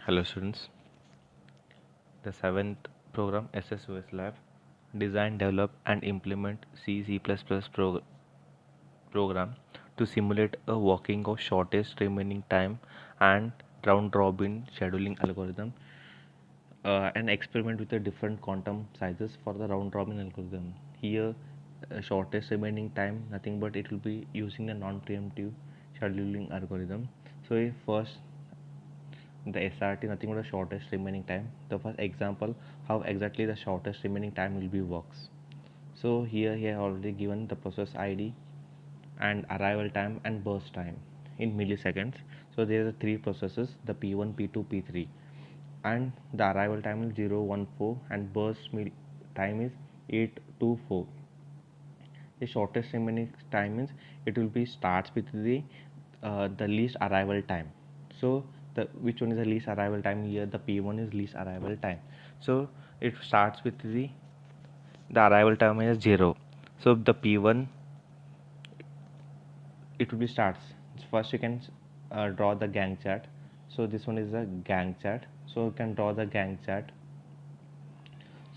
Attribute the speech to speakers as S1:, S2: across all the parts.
S1: Hello students, the seventh program SSOS Lab, design, develop and implement C++ program to simulate a walking of shortest remaining time and round robin scheduling algorithm, and experiment with the different quantum sizes for the round robin algorithm. Here, shortest remaining time, nothing but it will be using the non-preemptive scheduling algorithm. So if first the SRT, nothing but the shortest remaining time. The first example how exactly the shortest remaining time will be works. So here he has already given the process ID and arrival time and burst time in milliseconds. So there are three processes, the P1, P2, P3, and the arrival time is 014 and burst time is 824. The shortest remaining time means it will be starts with the least arrival time. So the which one is the least arrival time? Here the P1 is least arrival time. So it starts with the arrival time is 0. So the P1, it will be starts. First you can draw the Gantt chart. So this one is the Gantt chart. So you can draw the Gantt chart.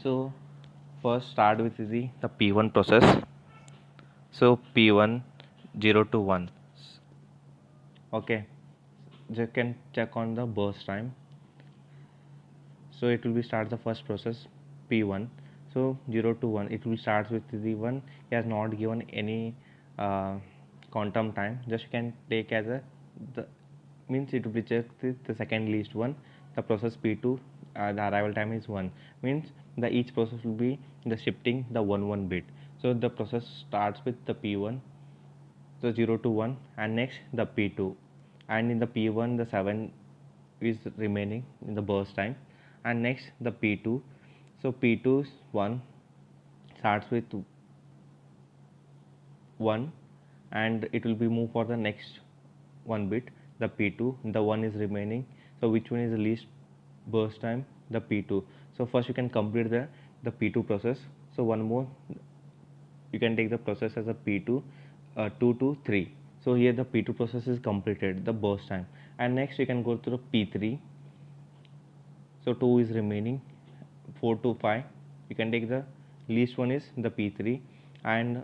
S1: So first start with the P1 process. So P1 0 to 1. Okay, you can check on the burst time. So it will be start the first process P1. So 0 to 1, it will start with the 1. He has not given any quantum time, just you can take as a the means it will be just the second least one. The process P2, the arrival time is 1, means the each process will be the shifting the 1 bit. So the process starts with the P1, so 0 to 1, and next the P2, and in the P1 the 7 is remaining in the burst time, and next the P2. So P2 is 1, starts with 1, and it will be moved for the next 1 bit, the P2, the 1 is remaining. So which one is the least burst time? The P2. So first you can complete the P2 process. So one more, you can take the process as a P2, 2 to 3. So here the P2 process is completed, the burst time, and next you can go to the P3. So 2 is remaining, 4 to 5. You can take the least one is the P3, and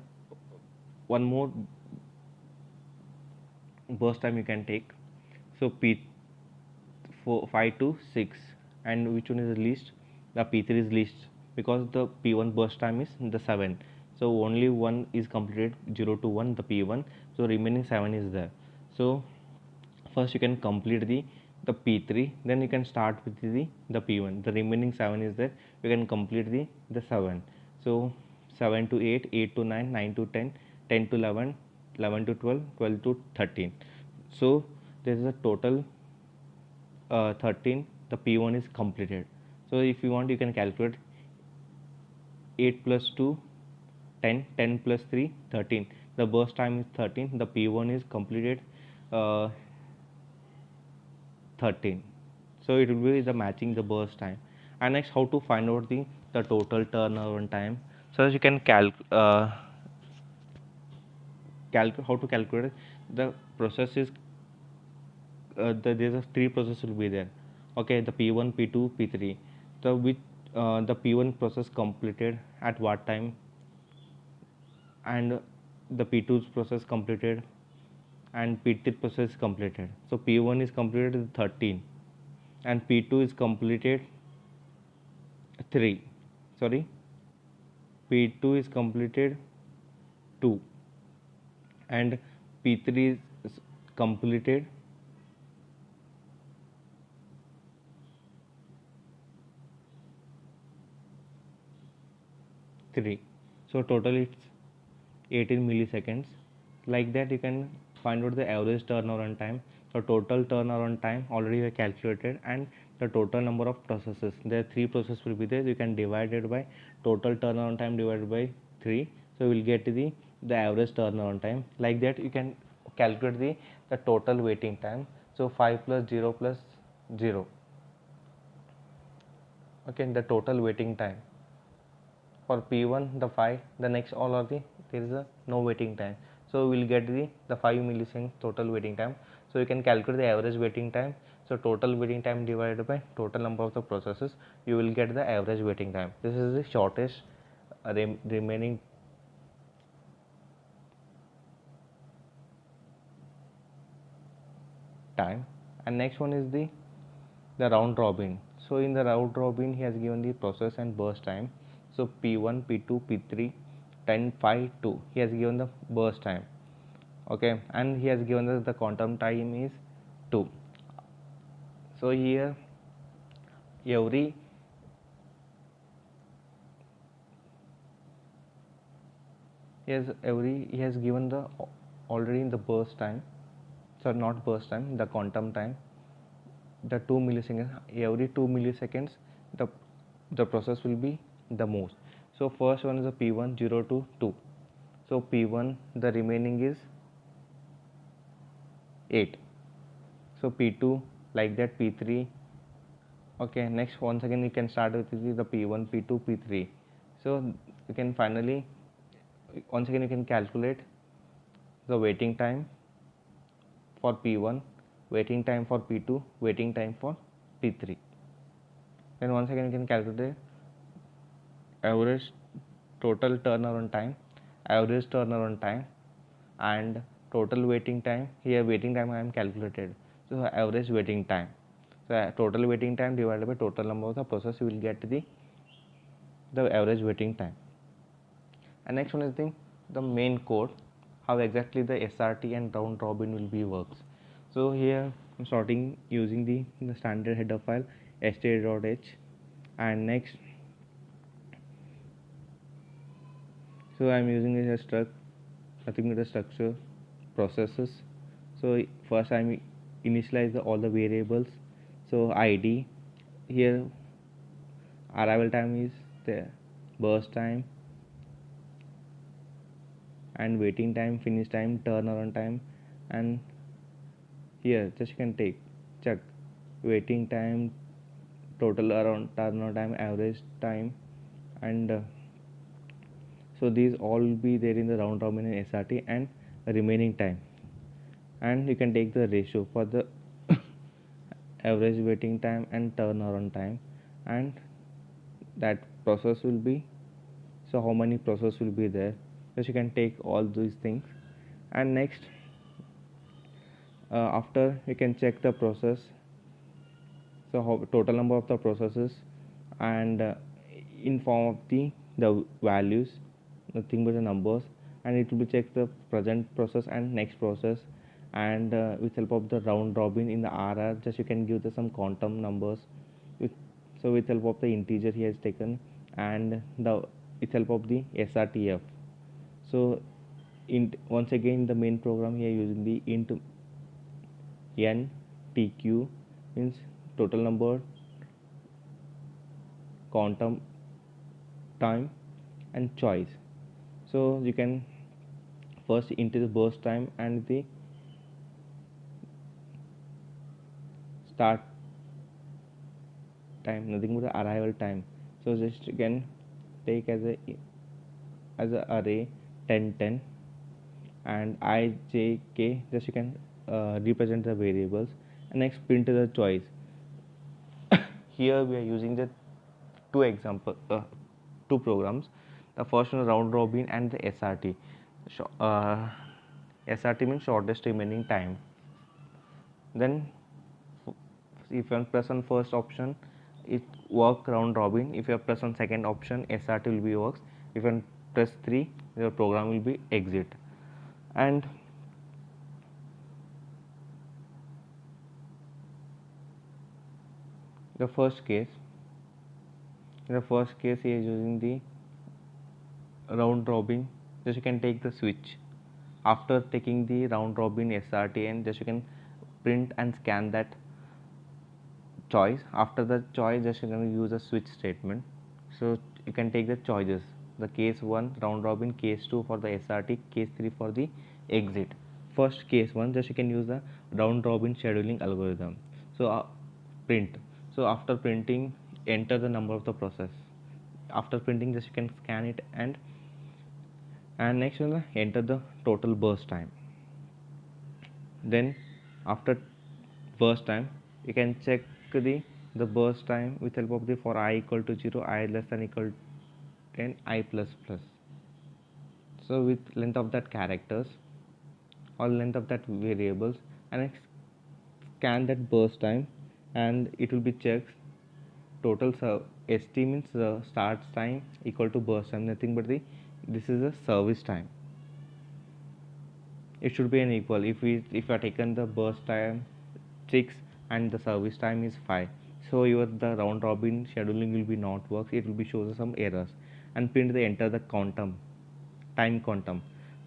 S1: one more burst time you can take. So P4, 5 to 6, and which one is the least? The P3 is least because the P1 burst time is the 7. So only one is completed, 0 to 1 the P1. So remaining 7 is there. So first you can complete the P3, then you can start with the P1. The remaining 7 is there, you can complete the 7. So 7 to 8, 8 to 9, 9 to 10, 10 to 11, 11 to 12, 12 to 13. So there is a total 13. The P1 is completed. So if you want, you can calculate 8 plus 2, 10, 10 plus 3, 13. The burst time is 13. The P1 is completed, uh, 13. So it will be the matching the burst time. And next, how to find out the total turnaround time? So as you can how to calculate the process is, there's a three processes will be there. Okay, the P1, P2, P3. So with the P1 process completed at what time, and the P2's process completed, and P3 process completed. So P1 is completed 13, and P2 is completed 3. Sorry, P2 is completed 2, and P3 is completed 3. So total it's 18 milliseconds. Like that you can find out the average turnaround time. So total turnaround time already we calculated, and the total number of processes, there are 3 processes will be there. You can divide it by total turnaround time divided by 3. So we will get the average turnaround time. Like that you can calculate the total waiting time. So 5 plus 0 plus 0. Okay, the total waiting time for P1 the 5, the next all are there is a no waiting time. So we will get the 5 milliseconds total waiting time. So you can calculate the average waiting time. So total waiting time divided by total number of the processes, you will get the average waiting time. This is the shortest remaining time. And next one is the round robin. So in the round robin, he has given the process and burst time. So P1, P2, P3, 10, 5, 2. He has given the burst time. Okay, and he has given us the quantum time is 2. So here every he has given the already in the burst time. So not burst time, the quantum time, the 2 milliseconds. Every 2 milliseconds, the the process will be the most. So first one is the P1 0 to 2. So P1 the remaining is 8. So P2 like that, P3. Okay, next once again you can start with the P1, P2, P3. So you can finally once again you can calculate the waiting time for P1, waiting time for P2, waiting time for P3. Then once again you can calculate average total turnaround time, average turnaround time, and total waiting time. Here waiting time I am calculated. So average waiting time. So total waiting time divided by total number of the process, you will get the average waiting time. And next one is the main code, how exactly the SRT and round robin will be works. So here I'm starting using the standard header file sta.h, and next so I'm using a struct, nothing but the structure processes. So first I'm initialize all the variables. So id, here arrival time is the burst time, and waiting time, finish time, turnaround time, and here just you can check waiting time, total around turnaround time, average time, and so these all will be there in the round robin and SRT and remaining time. And you can take the ratio for the average waiting time and turnaround time, and that process will be, so how many process will be there. So you can take all these things. And next after you can check the process, so how total number of the processes, and in form of the values, nothing but the numbers, and it will be check the present process and next process. And with help of the round robin in the RR, just you can give the some quantum numbers with, so with help of the integer he has taken, and the with help of the SRTF. So once again the main program here using the int n tq, means total number, quantum time, and choice. So you can first into the burst time and the start time, nothing but the arrival time. So just you can take as a array 10 10, and I j k, just you can represent the variables. And next print the choice. Here we are using the two programs. The first one round robin and the SRT. SRT means shortest remaining time. Then if you press on first option, it work round robin. If you press on second option, SRT will be works. If you press 3, your program will be exit. And the first case, in the first case he is using the round robin. Just you can take the switch. After taking the round robin SRT, and just you can print and scan that choice. After the choice, just you can use a switch statement. So you can take the choices, the case 1 round robin, case 2 for the SRT, case 3 for the exit. First case 1, just you can use the round robin scheduling algorithm. So print. So after printing, enter the number of the process. After printing, just you can scan it, and next one enter the total burst time. Then after burst time, you can check the burst time with help of the for I equal to 0, I less than equal to I plus plus. So with length of that characters or length of that variables, and I scan that burst time, and it will be checked total st means the start time equal to burst time, nothing but the this is the service time. It should be an equal. If you are taken the burst time 6 and the service time is 5, so your the round robin scheduling will be not works, it will be shows some errors. And print the enter the quantum time quantum.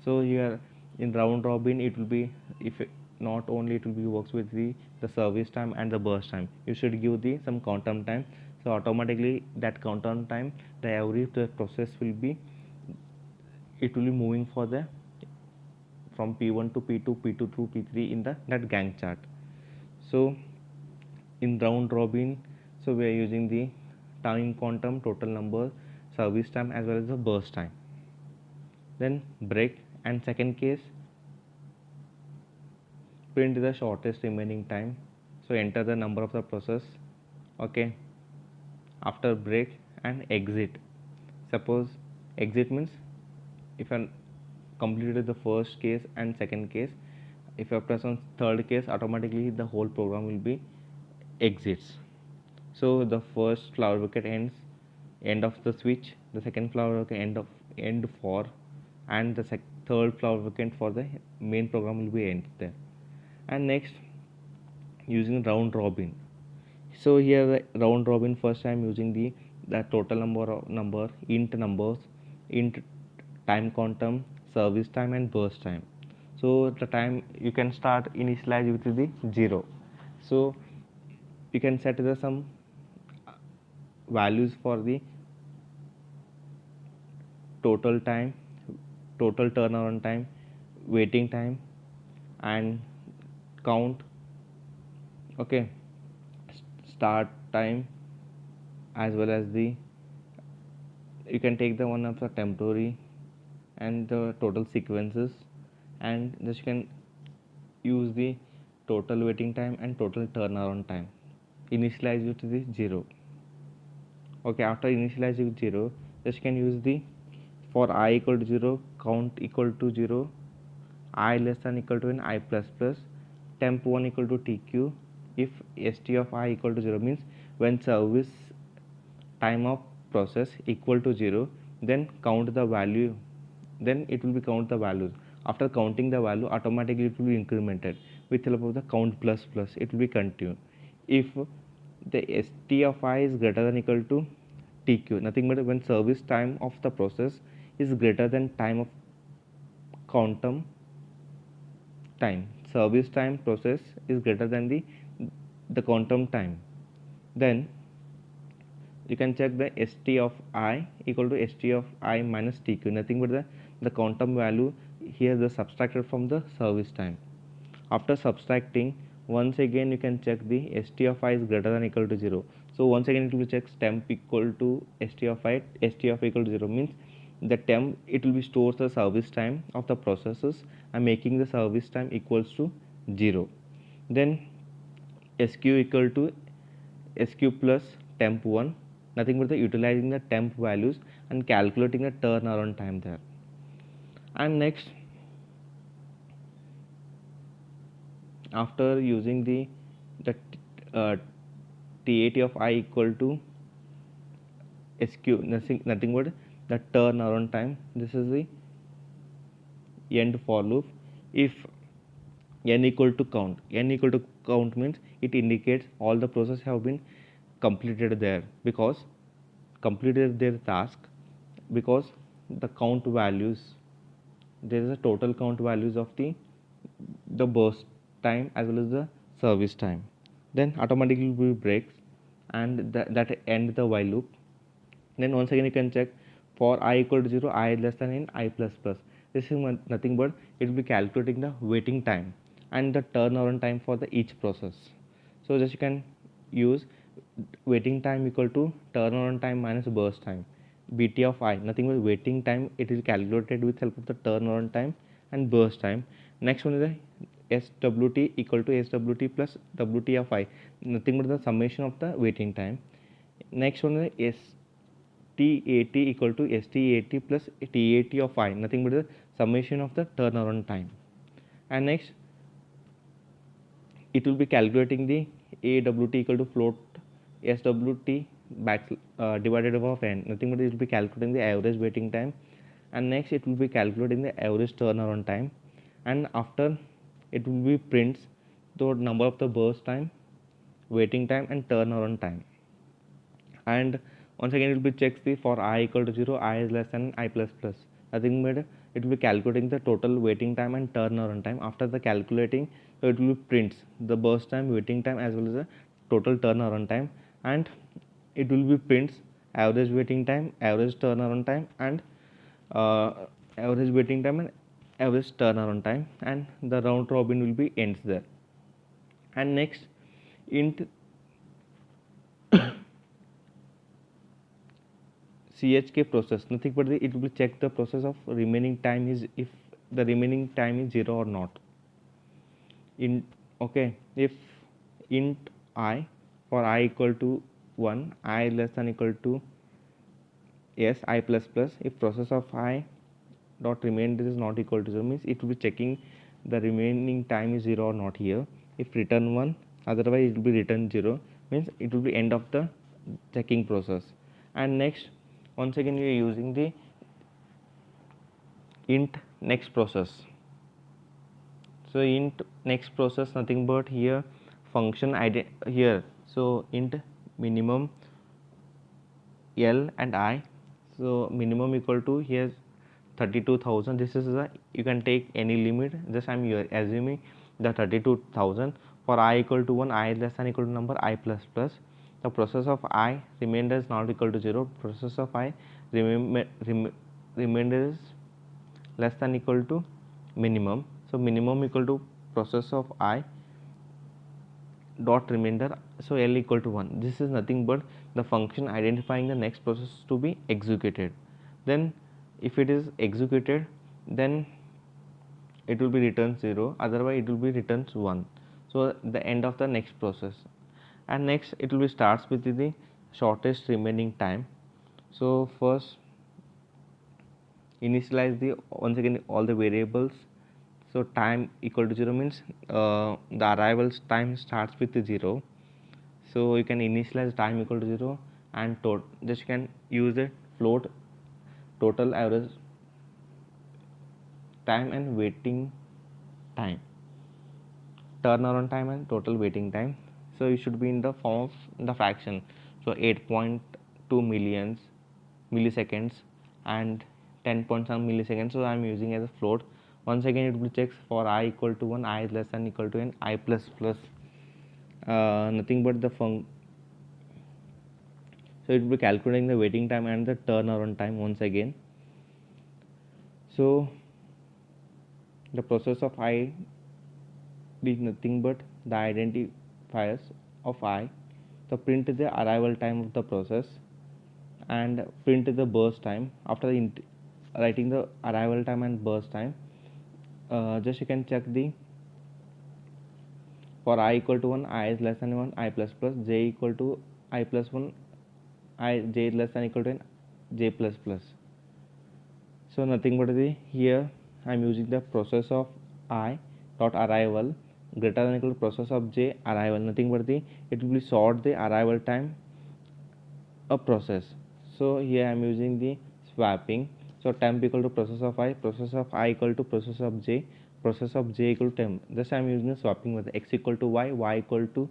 S1: So here in round robin it will be, if not only it will be works with the service time and the burst time, you should give the some quantum time. So automatically that quantum time, the every the process will be, it will be moving for the from P1 to P2, P2 to P3 in the that Gantt chart. So in round robin, so we are using the time quantum, total number, service time as well as the burst time. Then break, and second case, print the shortest remaining time. So enter the number of the process. Okay. After break and exit. Suppose exit means if I completed the first case and second case, if I press on third case, automatically the whole program will be exits. So the first flower bucket ends, end of the switch, the second flower bucket end for, and the third flower bucket for the main program will be end there. And next, using round robin. So here the round robin, first I am using the total number int numbers, int time quantum, service time and burst time. So the time you can start initialize with the 0. So you can set the some values for the total time, total turnaround time, waiting time and count. Okay, start time as well as the, you can take the one of the temporary and the total sequences, and just you can use the total waiting time and total turnaround time, initialize it to the 0. Okay, after initializing 0, just you can use the for I equal to 0, count equal to 0, I less than equal to an I plus plus, temp 1 equal to tq. If st of I equal to 0 means when service time of process equal to 0, then count the value, then it will be count the values. After counting the value, automatically it will be incremented with help of the count plus plus, it will be continued. If the st of I is greater than equal to tq, nothing but when service time of the process is greater than time of quantum time, service time process is greater than the quantum time, then you can check the st of I equal to st of I minus tq, nothing but the quantum value here the subtracted from the service time. After subtracting, once again you can check the st of I is greater than equal to 0. So once again it will check temp equal to st of I, st of equal to 0 means the temp, it will be stores the service time of the processes and making the service time equals to 0. Then sq equal to sq plus temp 1, nothing but the utilizing the temp values and calculating the turnaround time there. And next, after using the uh, T80 of I equal to sq, nothing but the turnaround time, this is the end for loop. If n equal to count, n equal to count means it indicates all the process have been completed there, because completed their task, because the count values, there is a total count values of the burst time as well as the service time, then automatically will breaks, and that end the while loop. Then once again you can check for I equal to 0, I less than in I plus plus, this is nothing but it will be calculating the waiting time and the turnaround time for the each process. So just you can use waiting time equal to turnaround time minus burst time, bt of I, nothing but waiting time, it is calculated with help of the turnaround time and burst time. Next one is the SWT equal to SWT plus WT of I, nothing but the summation of the waiting time. Next one is STAT equal to STAT plus TAT of I, nothing but the summation of the turnaround time. And next it will be calculating the AWT equal to float SWT divided of n, nothing but it will be calculating the average waiting time. And next it will be calculating the average turnaround time, and after it will be prints the number of the burst time, waiting time and turnaround time. And once again it will be checks the for I equal to 0, I is less than I plus plus, nothing but it will be calculating the total waiting time and turnaround time. After the calculating, so it will be prints the burst time, waiting time as well as the total turnaround time, and it will be prints average waiting time, average turnaround time, and uh, average waiting time and average turnaround time, and the round robin will be ends there. And next int chk process, nothing but it will check the process of remaining time is if the remaining time is 0 or not. In okay, if int I for I equal to 1, I less than equal to yes I plus plus, if process of I dot remainder is not equal to 0 means it will be checking the remaining time is 0 or not here. If return 1, otherwise it will be return 0, means it will be end of the checking process. And next once again we are using the int next process. So int next process, nothing but here function here, so int minimum L and I, so minimum equal to here 32,000, this is the you can take any limit, just I'm assuming the 32,000. For I equal to 1, I less than equal to number I plus plus, the process of I remainder is not equal to 0, process of I remainder is less than equal to minimum, so minimum equal to process of I dot remainder, so L equal to 1, this is nothing but the function identifying the next process to be executed. Then if it is executed, then it will be returned 0, otherwise it will be returns 1, so the end of the next process. And next it will be starts with the shortest remaining time. So first initialize the once again all the variables. So time equal to 0 means the arrivals time starts with 0, so you can initialize time equal to 0, and just you can use the float total average time and waiting time, turnaround time and total waiting time. So it should be in the form of the fraction, so 8.2 millions milliseconds and 10 point some milliseconds, so I'm using as a float. Once again it will check for I equal to 1, I is less than equal to n, I plus plus, nothing but the so it will be calculating the waiting time and the turnaround time once again. So the process of I is nothing but the identifiers of I, so print the arrival time of the process and print the burst time. After writing the arrival time and burst time, just you can check the for I equal to 1, I is less than 1, I plus plus, j equal to I plus 1, I j is less than equal to n, j plus plus. So nothing but the here I am using the process of I dot arrival greater than equal to process of j arrival, nothing but the it will be sort the arrival time a process. So here I am using the swapping, so temp equal to process of I equal to process of j equal to temp, just I am using the swapping method, x equal to y equal to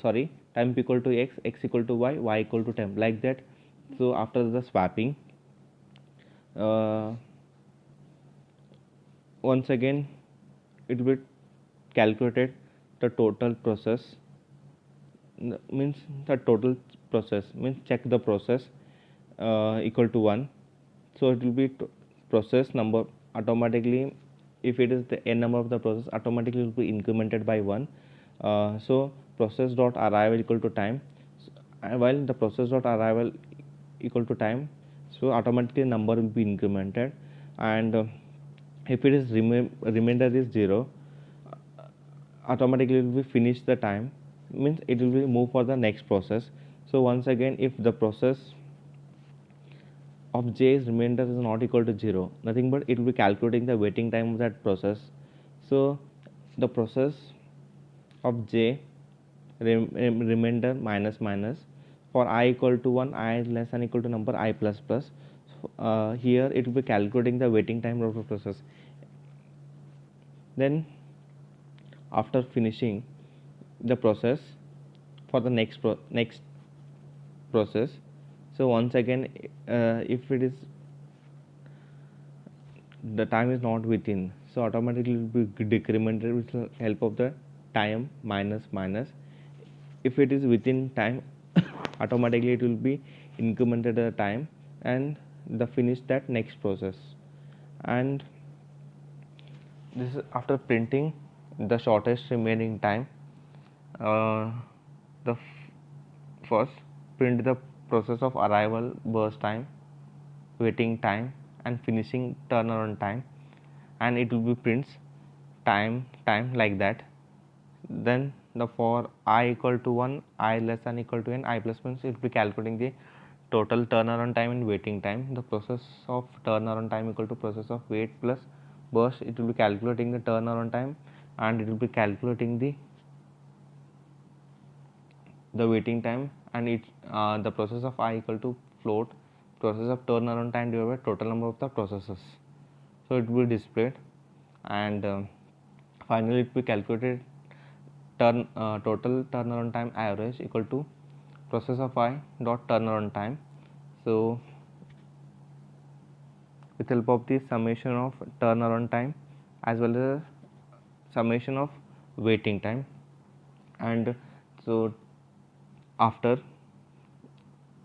S1: sorry temp equal to x equal to y equal to temp, like that. So after the swapping, uh, once again it will calculated the total process, means the total process means check the process equal to 1, so it will be process number automatically, if it is the n number of the process automatically will be incremented by 1. So process dot arrival equal to time, while the process dot arrival equal to time, so automatically number will be incremented. And if it is remainder is 0, automatically it will be finish the time, means it will be move for the next process. So once again, if the process of j's remainder is not equal to 0, nothing but it will be calculating the waiting time of that process. So the process of j remainder minus minus, for I equal to 1, I less than equal to number I plus plus. Here it will be calculating the waiting time of the process. Then after finishing the process for the next process, so once again, if it is the time is not within, so automatically it will be decremented with the help of the time minus minus. If it is within time, automatically it will be incremented the time and the finish that next process. And this is after printing the shortest remaining time. The first print the process of arrival, burst time, waiting time, and finishing turnaround time, and it will be prints time like that. Then the for I equal to 1, I less than equal to n, I plus means it will be calculating the total turnaround time and waiting time. The process of turnaround time equal to process of wait plus burst, it will be calculating the turnaround time and it will be calculating the waiting time, and it the process of I equal to float process of turnaround time divided by total number of the processes. So it will be displayed, and finally it will be calculated total turnaround time average equal to process of I dot turnaround time. So with help of the summation of turnaround time as well as summation of waiting time, and so after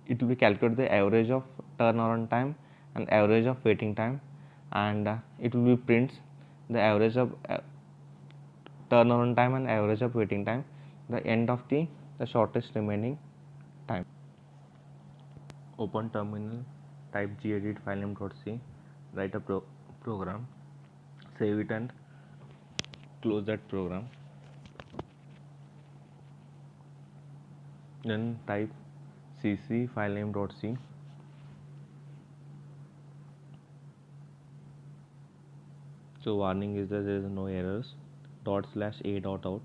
S1: it will be calculate the average of turnaround time and average of waiting time, and it will be prints the average of turnaround time and average of waiting time, the end of the shortest remaining time. Open terminal, type gedit filename.c, write a program, save it and close that program. Then type cc filename.c. So warning is that there is no errors. /a .out.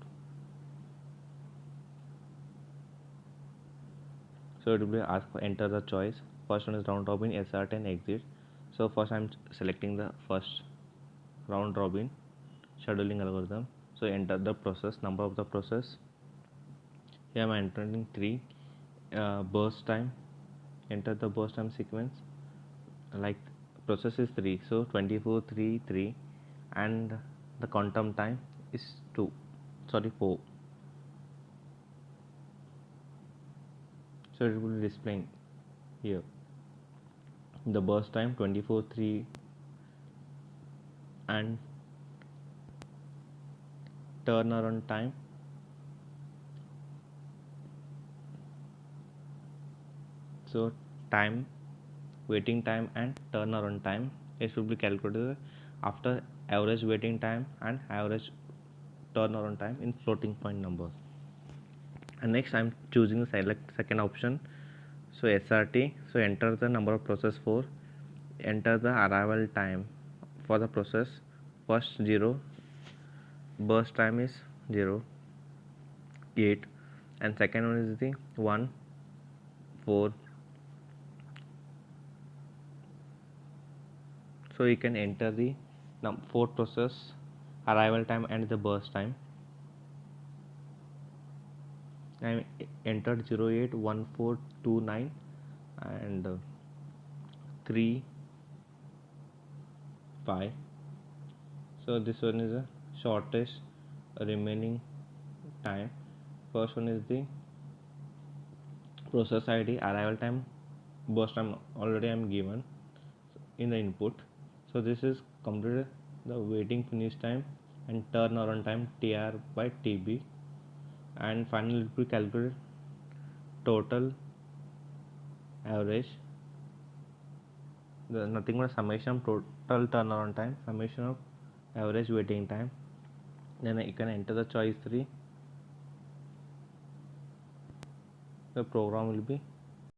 S1: So it will be asked for enter the choice. First one is round robin, SRT and exit. So first I am selecting the first round robin scheduling algorithm. So enter the process, number of the process. Here I am entering 3. Burst time, enter the burst time sequence. Like process is 3, so 24 3 3, and the quantum time is 4. So it will be displaying here the burst time 24 3 and turnaround time so time, waiting time and turnaround time, it should be calculated after average waiting time and average turnaround time in floating point numbers. And next I'm choosing the select second option, so SRT. So enter the number of process 4, enter the arrival time for the process first 0, burst time is 0 8, and second one is the 1 4. So you can enter the fourth process arrival time and the burst time. I entered 081429 and 3 5. So this one is the shortest remaining time. First one is the process ID, arrival time, burst time already I am given in the input. So this is completed the waiting finish time and turnaround time TR by TB, and finally it will calculate total average, the nothing but summation of total turnaround time, summation of average waiting time, Then you can enter the choice 3. The program will be